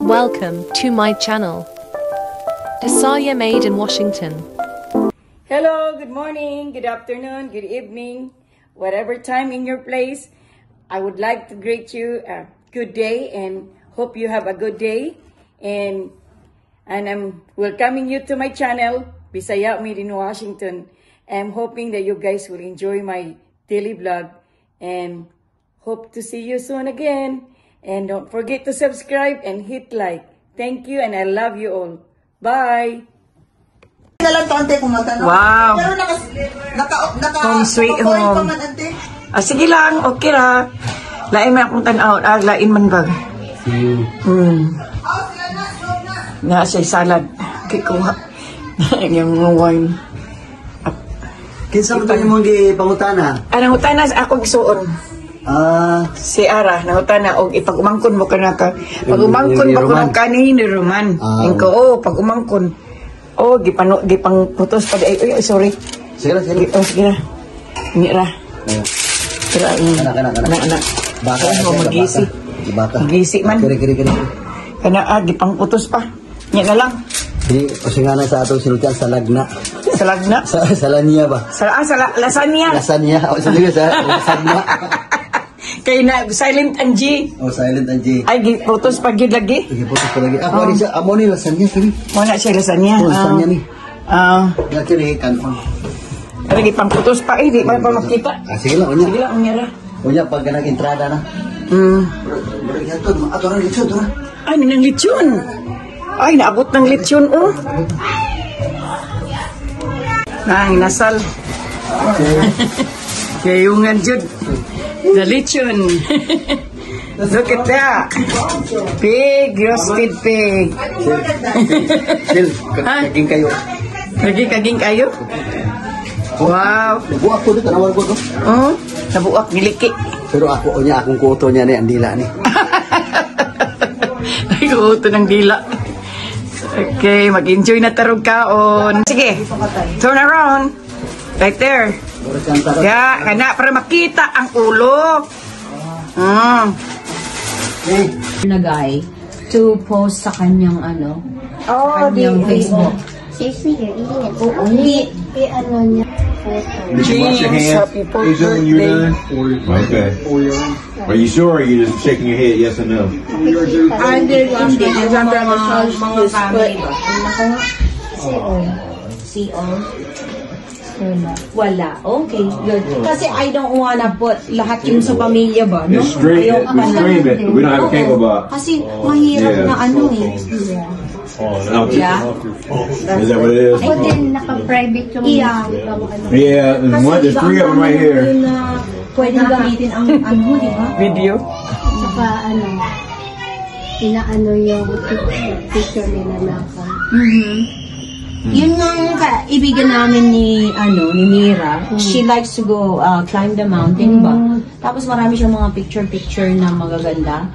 Welcome to my channel. Bisaya made in Washington. Hello, good morning, good afternoon, good evening, whatever time in your place. I would like to greet you a good day and hope you have a good day. And I'm welcoming you to my channel, Bisaya made in Washington. I'm hoping that you guys will enjoy my daily vlog and hope to see you soon again. And don't forget to subscribe and hit like. Thank you and I love you all. Bye! Wow! Home sweet home. Sige lang, okay ra. Lain man akong tanaw, lain man bag. Nasa salad. Kikuha. Yung wine. Kinsa mo tayo mong gipangutana? Anong utana ako gisuon? Si Ara, nangutana og ipag-umangkon mo kana ka. Pag-umangkon mo kuno kani ni Roman. Ingko pag umangkon. Gipang putos pa ay sorry. Sige na. Sige na. Ni ra. Kira anak. Baka mo magisi. Baka. Magisi man. Kiri. Kana gipang putos pa. Nya na lang. Di pasingana sa atong sinultian sa lagna. Sa lagna? Sa lanya ba? Sa lasagna. Lasagna. O sige sa lasagna. Kay na silent ang G. Oh, silent ang G. Ay putos pa gyud lagi. Sige, putos pa lagi. Ako ni amo ni lasagna sige. Mo na siya lasagna. Lasagna ni. Dati ni kan. Lagi pang putos pa di pa makita. Sige lang unya. Sige lang unya ra. Unya pag kanang entrada na. Ato na lechon to. Ay nang lechon. Ay naabot ng lechon Nang nasal. Kayungan jud. The lechon. Look at that. Pig, roasted pig. Sil, kaging kayo. Kaging kayo? Wow. Nabuak ko dito, nawal ko to. Nabuak, niliki. Pero akong kuto niya ni, ang dila ni. Ay, kuto ng dila. Okay, mag-enjoy na tarog kaon. Sige, turn around. Right there. Ya, kana para makita ang ulo. Na guy to post sa kanyang kanyang Facebook. Sige, hindi ano niya photo. Did you wash your hands? Asia, when you're done? Okay. Are you sure or are you just shaking your head yes or no? I did wash my hands after I massaged his foot. CO? Wala. Okay, good. Kasi I don't wanna put lahat yung sa pamilya ba, no? It's straight. We stream it. We don't have a cable box. Kasi mahirap na Yeah. Is that what it is? But then, naka-private yung Yeah, and there's three of them right here. Pwedeng gamitin ang di ba? Video. Saka inaano yung picture nila na Yun ang kaibigan namin ni Mira. She likes to go climb the mountain ba? Tapos marami siyang mga picture na magaganda.